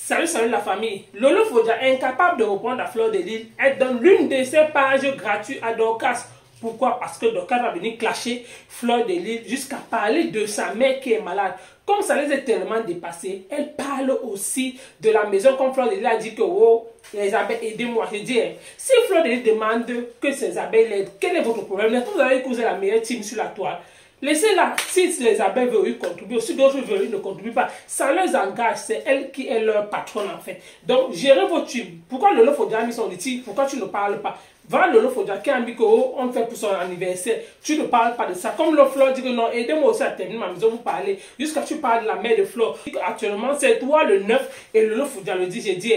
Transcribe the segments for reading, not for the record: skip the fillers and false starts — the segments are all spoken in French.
Salut, salut la famille. Lolo Fodia, incapable de reprendre la fleur de l'île, elle donne l'une de ses pages gratuites à Dorcas. Pourquoi? Parce que Dorcas va venir clasher Fleur de l'île jusqu'à parler de sa mère qui est malade. Comme ça les est tellement dépassé, elle parle aussi de la maison comme Fleur de l'île a dit que oh, les abeilles, aidez-moi. Je dis, si Fleur de l'île demande que ces abeilles l'aident, quel est votre problème? Vous avez causé la meilleure team sur la toile. Laissez-la, si les abeilles veulent y contribuer, si d'autres veulent ne contribuent pas, ça les engage, c'est elle qui est leur patronne en fait. Donc, gérez votre team. Pourquoi Lolo Fodia a mis son outil? Pourquoi tu ne parles pas? Va Lolo Fodia qui a mis qu'on fait pour son anniversaire. Tu ne parles pas de ça. Comme le Fleur dit que non, aidez-moi aussi à terminer ma maison, vous parlez. Jusqu'à tu parles de la mère de Fleur. Actuellement, c'est toi le 9 et Lolo Fodia le dit. J'ai dit,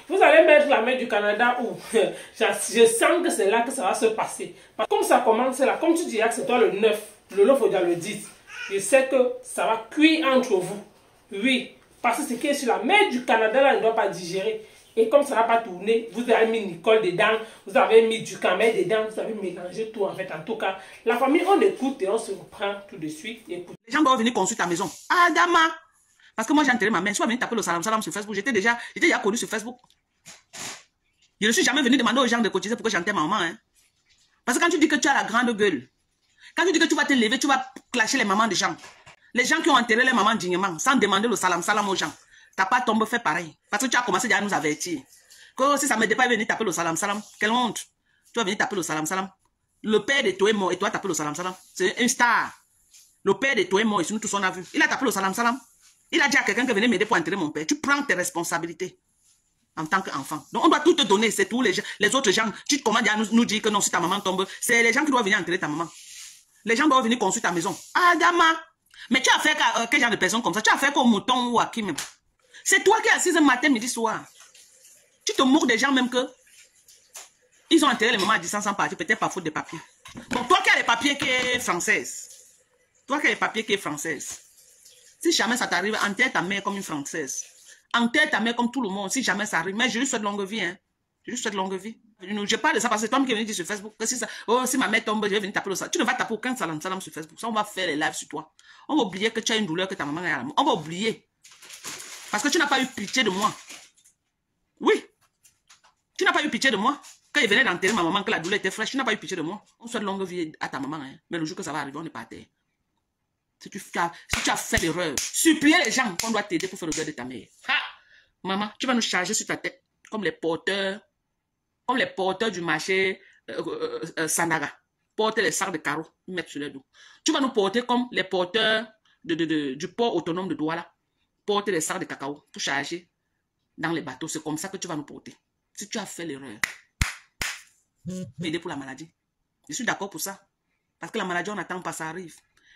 vous allez mettre la mère du Canada où je sens que c'est là que ça va se passer. Comme ça commence là, comme tu diras que c'est toi le 9. Lolo Fodia le dit. Je sais que ça va cuire entre vous. Oui. Parce que ce qui est sur la mer du Canada, là, ne doit pas digérer. Et comme ça n'a pas tourné, vous avez mis Nicole dedans, vous avez mis du Camel dedans, vous avez mélangé tout en fait. En tout cas, la famille, on écoute et on se reprend tout de suite. Écoute. Les gens doivent venir construire ta maison. Ah, Dama! Parce que moi, j'ai enterré ma mère. Je suis venue taper le salam salam sur Facebook. J'étais déjà connu sur Facebook. Je ne suis jamais venu demander aux gens de cotiser pour que j'enterre ma maman. Hein. Parce que quand tu dis que tu as la grande gueule, quand tu dis que tu vas te lever, tu vas clasher les mamans des gens. Les gens qui ont enterré les mamans dignement, sans demander le salam salam aux gens. T'as pas tombé fait pareil. Parce que tu as commencé déjà à nous avertir. Que si ça ne m'aide pas à venir taper le salam salam, quelle honte. Tu vas venir taper le salam salam. Le père de toi est mort et toi taper le salam salam. C'est une star. Le père de toi est mort et nous tous on a vu. Il a tapé le salam salam. Il a dit à quelqu'un que venez m'aider pour enterrer mon père. Tu prends tes responsabilités en tant qu'enfant. Donc on doit tout te donner. C'est tous les autres gens. Tu te commandes à nous dire que non, si ta maman tombe, c'est les gens qui doivent venir enterrer ta maman. Les gens doivent venir construire ta maison. Ah, Dama! Mais tu as fait quel genre de personne comme ça? Tu as fait comme Mouton ou à qui même? C'est toi qui es assise matin, midi, soir. Tu te moques des gens même que ils ont enterré les mamans à distance sans partir, peut-être par faute de papier. Donc toi qui as les papiers qui est française. Toi qui as les papiers qui est française. Si jamais ça t'arrive, enterre ta mère comme une française. Enterre ta mère comme tout le monde, si jamais ça arrive. Mais je lui souhaite longue vie, hein. Je lui souhaite longue vie. Je parle de ça parce que c'est toi qui es venu dire sur Facebook que si, ça, oh, si ma mère tombe, je vais venir taper le salam. Tu ne vas taper aucun salam salam sur Facebook. Ça, on va faire les lives sur toi. On va oublier que tu as une douleur, que ta maman est à la mort. On va oublier. Parce que tu n'as pas eu pitié de moi. Oui. Tu n'as pas eu pitié de moi. Quand il venait d'enterrer ma maman, que la douleur était fraîche, tu n'as pas eu pitié de moi. On souhaite longue vie à ta maman. Hein. Mais le jour que ça va arriver, on n'est pas à terre. Si tu as fait l'erreur, supplier les gens qu'on doit t'aider pour faire le deuil de ta mère. Ha! Maman, tu vas nous charger sur ta tête comme les porteurs du marché Sandaga. Porter les sacs de carreaux, mettre sur le dos. Tu vas nous porter comme les porteurs du port autonome de Douala. Porter les sacs de cacao pour charger dans les bateaux. C'est comme ça que tu vas nous porter. Si tu as fait l'erreur, aider pour la maladie. Je suis d'accord pour ça. Parce que la maladie, on n'attend pas, ça arrive.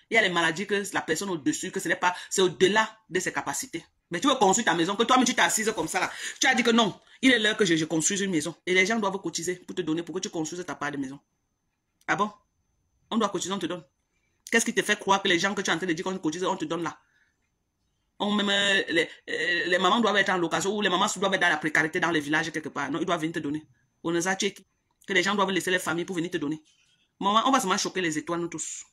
Il y a les maladies que la personne au-dessus, que ce n'est pas, c'est au-delà de ses capacités. Mais tu veux construire ta maison, que toi-même tu t'es assise comme ça là. Tu as dit que non, il est l'heure que je construise une maison. Et les gens doivent cotiser pour te donner, pour que tu construises ta part de maison. Ah bon? On doit cotiser, on te donne. Qu'est-ce qui te fait croire que les gens que tu es en train de dire qu'on cotise, on te donne là? Les mamans doivent être en location ou les mamans doivent être dans la précarité dans les villages quelque part. Non, ils doivent venir te donner. On nous a checké que les gens doivent laisser les familles pour venir te donner. Maman, on va seulement choquer les étoiles, nous tous.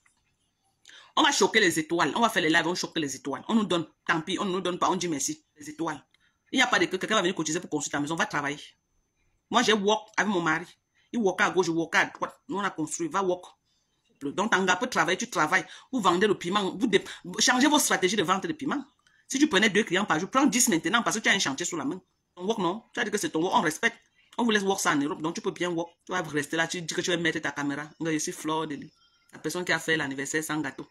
On va choquer les étoiles. On va faire les lives, on va choquer les étoiles. On nous donne, tant pis, on ne nous donne pas, on dit merci. Les étoiles. Il n'y a pas de que quelqu'un va venir cotiser pour construire ta maison, va travailler. Moi, j'ai walk avec mon mari. Il walk à gauche, je walk à droite. Nous, on a construit, va walk. Donc, Tanga peut travailler, tu travailles. Vous vendez le piment. Vous changez vos stratégies de vente de piment. Si tu prenais 2 clients par jour, prends 10 maintenant parce que tu as un chantier sous la main. Ton work, non. Tu as dit que c'est ton work, on respecte. On vous laisse work ça en Europe, donc tu peux bien work. Tu vas rester là, tu dis que tu vas mettre ta caméra. Je suis Fleur de l'île. La personne qui a fait l'anniversaire sans gâteau.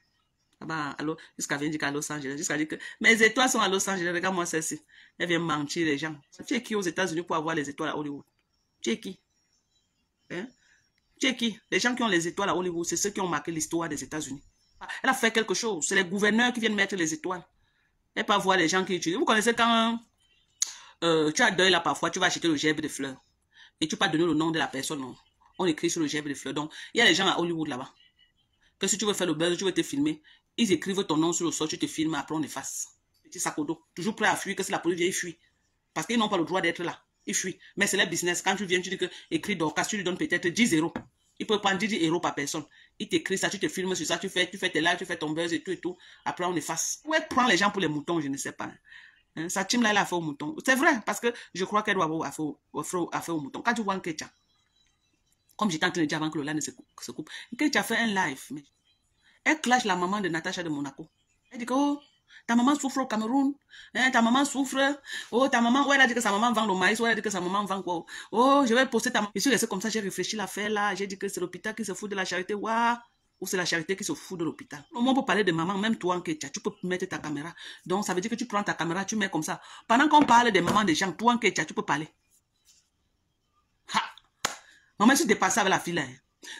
Jusqu'à venir dire qu'à Los Angeles, jusqu'à dire que mes étoiles sont à Los Angeles, regarde-moi celle-ci. Elle vient mentir les gens. Tu es qui aux États-Unis pour avoir les étoiles à Hollywood? Tu es qui? Hein? Tu es qui? Les gens qui ont les étoiles à Hollywood, c'est ceux qui ont marqué l'histoire des États-Unis. Elle a fait quelque chose. C'est les gouverneurs qui viennent mettre les étoiles. Elle peut voir les gens qui utilisent. Vous connaissez quand tu as deuil là parfois, tu vas acheter le gerbe de fleurs. Et tu peux pas donner le nom de la personne, non. On écrit sur le gerbe de fleurs. Donc, il y a les gens à Hollywood là-bas. Que si tu veux faire le buzz, tu veux te filmer, ils écrivent ton nom sur le sol, tu te filmes, après on efface. Petit sac au dos. Toujours prêt à fuir, que si la police vient, ils fuient. Parce qu'ils n'ont pas le droit d'être là. Ils fuient. Mais c'est leur business. Quand tu viens, tu dis que écris Dorcas, tu lui donnes peut-être 10 euros. Il peut prendre 10 euros par personne. Il t'écrit ça, tu te filmes sur ça, tu fais tes lives, tu fais ton buzz et tout et tout. Après, on efface. Ouais, prends les gens pour les moutons, je ne sais pas. Hein, sa team là, elle a fait au mouton. C'est vrai, parce que je crois qu'elle doit avoir affaire au mouton. Quand tu vois Nketia, comme j'étais en train de dire avant que le live ne se coupe, Nketia fait un live. Mais elle clash la maman de Natacha de Monaco. Elle dit que, oh, ta maman souffre au Cameroun. Hein, ta maman souffre. Oh, ta maman, ouais, elle a dit que sa maman vend le maïs. Ouais, elle a dit que sa maman vend quoi. Oh, je vais poster ta maman. Je suis restée comme ça, j'ai réfléchi l'affaire là. J'ai dit que c'est l'hôpital qui se fout de la charité. Waouh. Ou c'est la charité qui se fout de l'hôpital. On peut parler de maman, même toi, Nketia, tu peux mettre ta caméra. Donc, ça veut dire que tu prends ta caméra, tu mets comme ça. Pendant qu'on parle des mamans des gens, toi, Nketia, tu peux parler. Ha! Maman, je suis dépassée avec la fille là.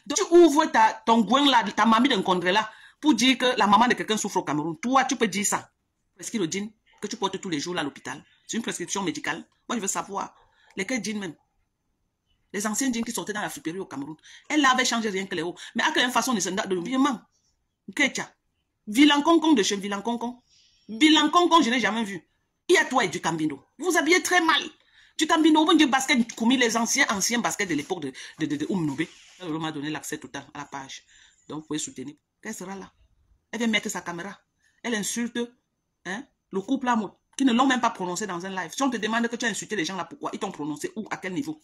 Donc, tu ouvres ton goin là, ta mamie d'un condré là, pour dire que la maman de quelqu'un souffre au Cameroun. Toi, tu peux dire ça. Prescrire le jean que tu portes tous les jours là à l'hôpital. C'est une prescription médicale. Moi, je veux savoir. Lesquels jeans même? Les anciens jeans qui sortaient dans la friperie au Cameroun. Elle avait changé rien que les hauts. Mais à quelle façon de l'oubliement? Nketia. Vilain concon de chez Vilain concon. Vilain concon, je n'ai jamais vu. Il y a toi et du Cambino. Vous habillez très mal. Du Cambino, vous avez basket commis les anciens baskets de l'époque de Oumnoubé. Elle m'a donné l'accès total à la page. Donc, vous pouvez soutenir. Qu'elle sera là? Elle vient mettre sa caméra. Elle insulte le couple là, qui ne l'ont même pas prononcé dans un live. Si on te demande que tu as insulté les gens là, pourquoi? Ils t'ont prononcé où? À quel niveau?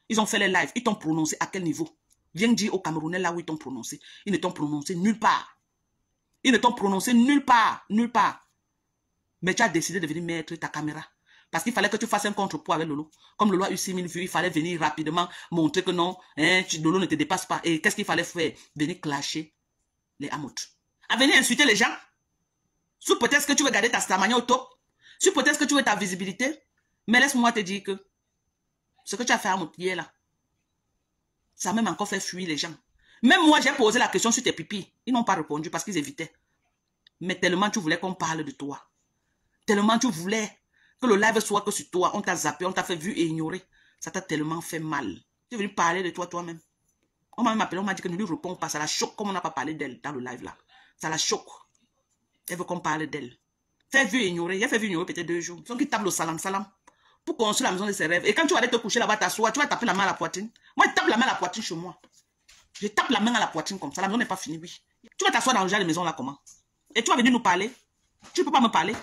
Ils ont fait les lives. Ils t'ont prononcé à quel niveau? Viens dire aux Camerounais là où ils t'ont prononcé. Ils ne t'ont prononcé nulle part. Ils ne t'ont prononcé nulle part. Nulle part. Mais tu as décidé de venir mettre ta caméra. Parce qu'il fallait que tu fasses un contrepoids avec Lolo. Comme Lolo a eu 6000 vues, il fallait venir rapidement montrer que non, Lolo ne te dépasse pas. Et qu'est-ce qu'il fallait faire? Venir clasher les amoutes. À venir insulter les gens. Sous peut-être que tu veux garder ta stamania au top. Sous peut-être que tu veux ta visibilité. Mais laisse-moi te dire que ce que tu as fait à Amout hier là, ça a même encore fait fuir les gens. Même moi, j'ai posé la question sur tes pipis. Ils n'ont pas répondu parce qu'ils évitaient. Mais tellement tu voulais qu'on parle de toi. Tellement tu voulais que le live soit que sur toi. On t'a zappé, on t'a fait vu et ignoré. Ça t'a tellement fait mal. Tu es venu parler de toi-même. On m'a même appelé, on m'a dit que ne lui réponds pas. Ça la choque comme on n'a pas parlé d'elle dans le live là. Ça la choque. Elle veut qu'on parle d'elle. Fait vu et ignorer. Il a fait vu et ignorer peut-être 2 jours. Donc il tape le salam salam. Pour construire la maison de ses rêves. Et quand tu vas aller te coucher là-bas, t'asseoir, tu vas taper la main à la poitrine. Moi, je tape la main à la poitrine chez moi. Je tape la main à la poitrine comme ça. La maison n'est pas finie, oui. Tu vas t'asseoir dans le genre de maison là, comment? Et tu vas venir nous parler. Tu ne peux pas me parler.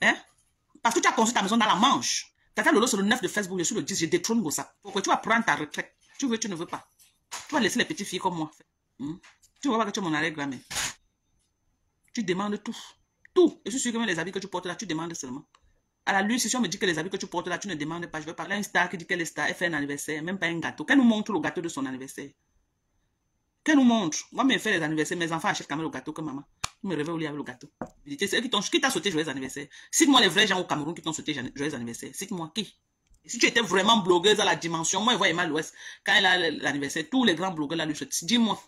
Hein? Parce que tu as construit ta maison dans la Manche. Tata Lolo, c'est le 9 de Facebook, je suis le 10, je détrône Gossap. Pourquoi tu vas prendre ta retraite? Tu veux, tu ne veux pas. Tu vas laisser les petites filles comme moi. Tu vois pas que tu es mon arrière-grand-mère. Tu demandes tout. Tout. Et je suis sûr que même les habits que tu portes là, tu demandes seulement. À la lutte, si on me dit que les habits que tu portes là, tu ne demandes pas. Je vais parler à une star qui dit qu'elle est star, elle fait un anniversaire, même pas un gâteau. Qu'elle nous montre le gâteau de son anniversaire. Qu'elle nous montre. Moi, je fais les anniversaires, mes enfants achètent quand même le gâteau que maman. Je me réveille au lit avec le gâteau. C'est eux qui t'a souhaité joyeux anniversaire. Cite-moi les vrais gens au Cameroun qui t'ont souhaité joyeux anniversaire. Cite-moi qui. Et si tu étais vraiment blogueuse à la dimension, moi, je vois Emma l'Ouest, quand elle a l'anniversaire, tous les grands blogueurs là lui souhaitent. Dis-moi,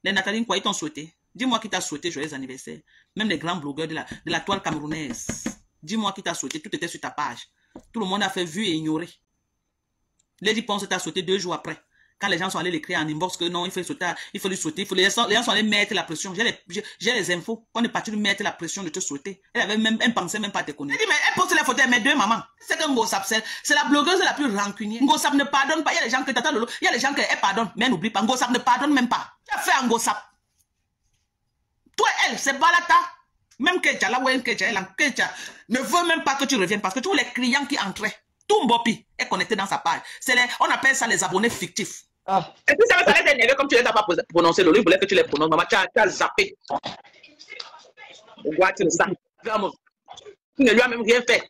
les Nathalie, quoi, ils t'ont souhaité. Dis-moi qui t'a souhaité joyeux anniversaire. Même les grands blogueurs de la toile camerounaise. Dis-moi qui t'a souhaité, tout était sur ta page. Tout le monde a fait vu et ignoré. Lady Ponce t'a souhaité 2 jours après. Quand les gens sont allés l'écrire en inbox que non, il faut lui souhaiter. Les gens sont allés mettre la pression. J'ai les infos. On est parti lui mettre la pression de te souhaiter. Elle pensait même pas à te connaître. Elle dit, mais elle poste les photos de mes 2 mamans. C'est que Ngossap, c'est la blogueuse la plus rancunière. Ngossap ne pardonne pas. Il y a des gens qui t'attendent, il y a des gens qui pardonnent. Mais n'oublie pas, Ngossap ne pardonne même pas. Tu as fait un Ngossap. Toi, elle, c'est Balata. Même Ketia, là où elle ne veut même pas que tu reviennes parce que tous les clients qui entraient, tout Mbopi est connecté dans sa page. On appelle ça les abonnés fictifs. Ah. Et puis ça va t'énerver comme tu ne les as pas prononcé. Lolo, il voulait que tu les prononces. Maman, tu as zappé. Tu ne lui as même rien fait.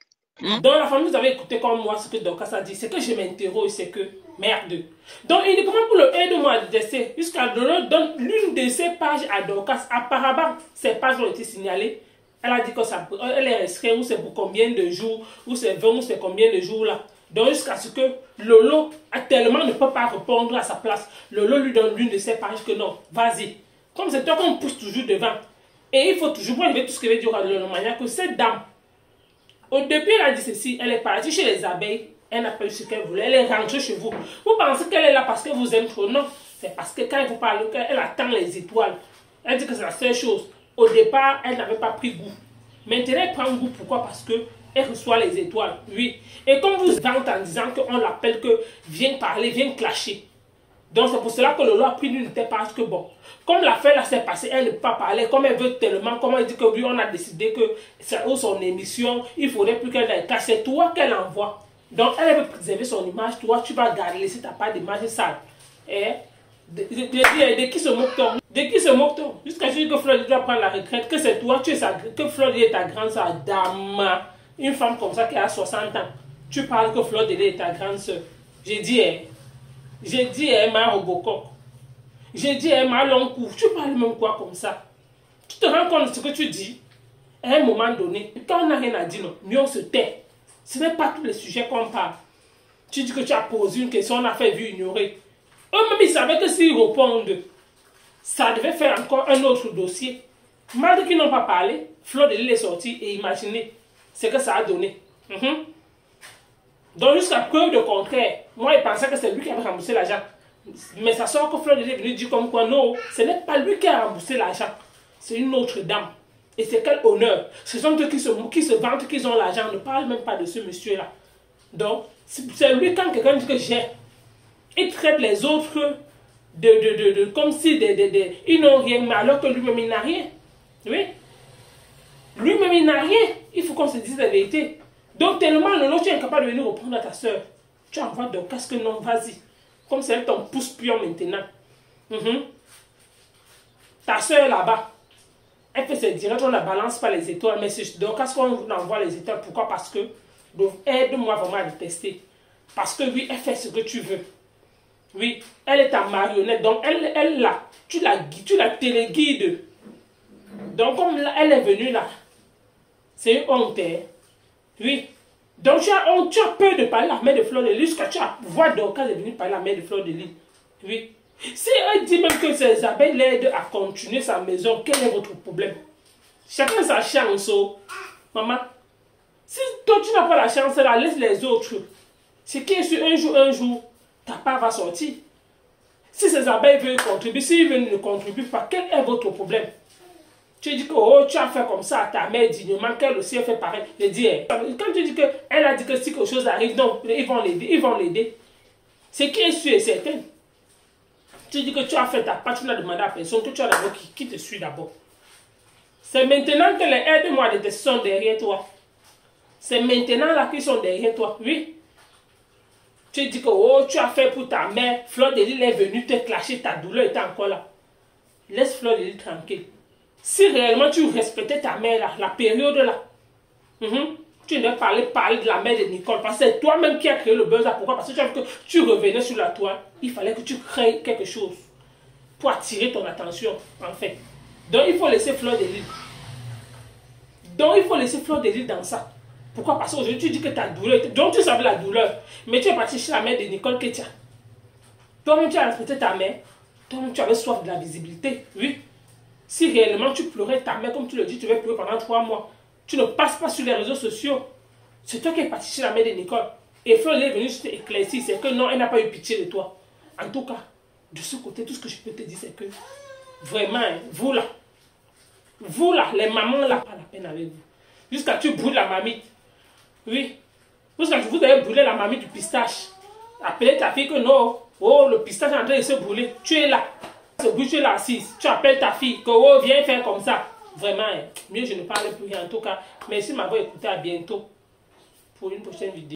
Dans la famille, vous avez écouté comme moi ce que Dorcas a dit. C'est que je m'interroge, c'est que merde. Donc uniquement pour le aide-moi à décès, jusqu'à Lolo donne l'une de ses pages à Dorcas. Apparemment, ces pages ont été signalées. Elle a dit que ça, elle est restreinte, ou c'est pour combien de jours, ou c'est 20, ou c'est combien de jours là. Donc jusqu'à ce que Lolo tellement ne peut pas répondre à sa place. Lolo lui donne l'une de ses pages que non, vas-y. Comme c'est toi qu'on pousse toujours devant. Et il faut toujours, moi je vais tout ce que je vais dire à Lolo Mania, que cette dame, au début elle a dit ceci, elle est partie chez les abeilles, elle n'a pas eu ce qu'elle voulait, elle est rentrée chez vous. Vous pensez qu'elle est là parce que vous aimez trop? Non, c'est parce que quand elle vous parle, elle attend les étoiles. Elle dit que c'est la seule chose. Au départ, elle n'avait pas pris goût. Maintenant, elle prend goût. Pourquoi? Parce qu'elle reçoit les étoiles. Oui. Et comme vous vantez en disant qu'on l'appelle que viens parler, viens clasher. Donc c'est pour cela que Lolo a pris l'unité parce que bon, comme l'affaire là s'est passée, elle ne peut pas parler, comme elle veut tellement, comme elle dit que lui on a décidé que c'est où son émission, il faudrait plus qu'elle aille. Car c'est toi qu'elle envoie. Donc elle veut préserver son image, toi tu vas garder, laisser ta part d'image sale. Et de qui se moque-t-on? De qui se moque-t-on? Jusqu'à ce que Fleur doit prendre la retraite, que c'est toi, que Fleur est ta grande soeur, dame. Une femme comme ça qui a 60 ans. Tu parles que Fleur est ta grande soeur. J'ai dit, ma Robocop. J'ai dit, ma long cou. Tu parles même quoi comme ça? Tu te rends compte de ce que tu dis? À un moment donné, quand on n'a rien à dire, non, mieux on se tait. Ce n'est pas tous les sujets qu'on parle. Tu dis que tu as posé une question, on a fait vu ignorer. Eux-mêmes, ils savaient que s'ils répondent, ça devait faire encore un autre dossier. Malgré qu'ils n'ont pas parlé, Fleur de Lille est sortie et imaginez ce que ça a donné. Donc jusqu'à preuve de contraire, moi il pensais que c'est lui qui avait remboursé l'argent. Mais ça sort que Fleur de Lille est venue dire comme quoi non, ce n'est pas lui qui a remboursé l'argent. C'est une autre dame. Et c'est quel honneur. Ce sont eux qui se vantent qu'ils ont l'argent, ne parlent même pas de ce monsieur-là. Donc, c'est lui quand quelqu'un dit que j'ai. Il traite les autres comme si ils n'ont rien, mais alors que lui-même il n'a rien. Oui. Lui-même il n'a rien. Il faut qu'on se dise la vérité. Donc tellement Lolo, tu es incapable de venir reprendre à ta soeur. Tu envoies donc casque non, vas-y. Comme c'est elle ton pouce pion maintenant. Ta soeur là-bas, elle fait ses directs, on ne la balance pas les étoiles, mais c'est donc casque qu'on envoie les étoiles. Pourquoi? Parce que donc aide-moi vraiment à le tester. Parce que oui, elle fait ce que tu veux. Oui, elle est ta marionnette. Donc elle là, tu la téléguides. Donc comme là, elle est venue là, c'est une honte. Oui. Donc tu as honte, tu as peur de parler à la mère de Fleur de Lille jusqu'à tu as voir Dorcas est venue parler à la mère de Fleur de Lille. Oui. Si elle dit même que ses abeilles l'aident à continuer sa maison, quel est votre problème? Chacun sa chance. Maman, si toi tu n'as pas la chance là, laisse les autres. Ce qui est sur un jour, ta part va sortir. Si ces abeilles veulent contribuer, s'ils ne contribuent pas, quel est votre problème? Tu dis que oh, tu as fait comme ça à ta mère dignement, qu'elle aussi a fait pareil. Je dis, quand tu dis qu'elle a dit que si quelque chose arrive, non, ils vont l'aider. Ce qui est sûr et certain. Tu dis que tu as fait ta part, tu n'as demandé à personne, que tu as d'abord qui te suit d'abord. C'est maintenant que les aides-moi de sont derrière toi. C'est maintenant là qu'ils sont derrière toi, oui. Tu dis que oh, tu as fait pour ta mère, Fleur de Lille est venue te clasher, ta douleur est encore là. Laisse Fleur de Lille tranquille. Si réellement tu respectais ta mère là, la période là, tu ne parler de la mère de Nicole, parce que c'est toi-même qui as créé le buzz là. Pourquoi? Parce que tu as vu que tu revenais sur la toile, il fallait que tu crées quelque chose pour attirer ton attention, en fait. Donc il faut laisser Fleur de Lille. Dans ça. Pourquoi? Parce qu'aujourd'hui tu dis que ta douleur, donc tu savais la douleur, mais tu es parti chez la mère de Nicole Ketia. Toi-même tu as respecté ta mère, toi-même tu avais soif de la visibilité, oui. Si réellement tu pleurais ta mère, comme tu le dis, tu vas pleurer pendant 3 mois. Tu ne passes pas sur les réseaux sociaux. C'est toi qui es parti chez la mère de Nicole. Et Fleur est venue juste éclaircir, c'est que non, elle n'a pas eu pitié de toi. En tout cas, de ce côté, tout ce que je peux te dire, c'est que vraiment, vous là, les mamans là, pas la peine avec vous. Jusqu'à tu brûles la mamie. Oui. Jusqu'à vous avez brûlé la mamie du pistache. Appelez ta fille que non, oh, le pistache est en train de se brûler. Tu es là. Tu es là assise, tu appelles ta fille, que oh, viens faire comme ça. Vraiment, mieux je ne parle plus rien en tout cas. Merci de m'avoir écouté, à bientôt pour une prochaine vidéo.